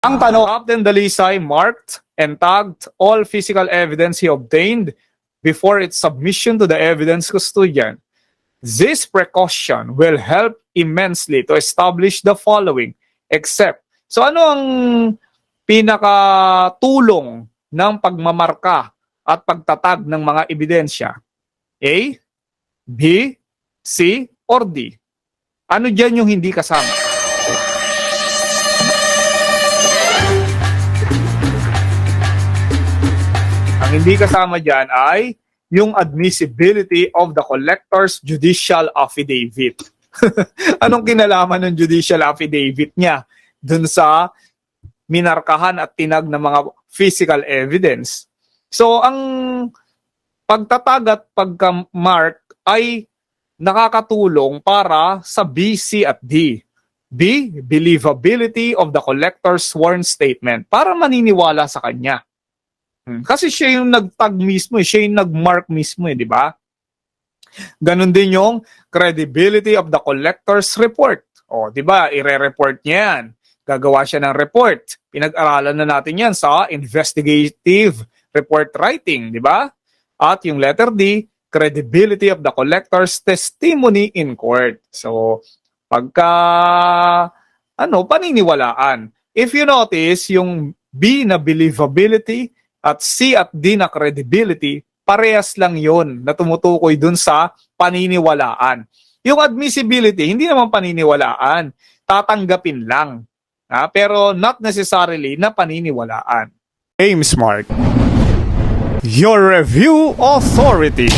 Ang tanong, Captain Dalisay marked and tagged all physical evidence he obtained before its submission to the evidence custodian. This precaution will help immensely to establish the following, except. So ano ang pinakatulong ng pagmamarka at pagtatag ng mga ebidensya? A, B, C, or D? Ano dyan yung hindi kasama? Ang hindi kasama dyan ay yung admissibility of the collector's judicial affidavit. Anong kinalaman ng judicial affidavit niya dun sa minarkahan at tinag ng mga physical evidence? So, ang pagtatag at pagka-mark ay nakakatulong para sa B, C at D. B, believability of the collector's sworn statement, para maniniwala sa kanya. Kasi siya yung nagtag mismo, siya yung nagmark mismo, di ba? Ganon din yung credibility of the collector's report. O, di ba, ire-report niya yan. Gagawa siya ng report. Pinag-aralan na natin yan sa investigative report writing, di ba? At yung letter D, credibility of the collector's testimony in court. So, pagka, paniniwalaan. If you notice, yung B na believability at C at D na credibility, parehas lang yon na tumutukoy dun sa paniniwalaan. Yung admissibility, hindi naman paniniwalaan. Tatanggapin lang. Pero not necessarily na paniniwalaan. Aim Smart, your review authority.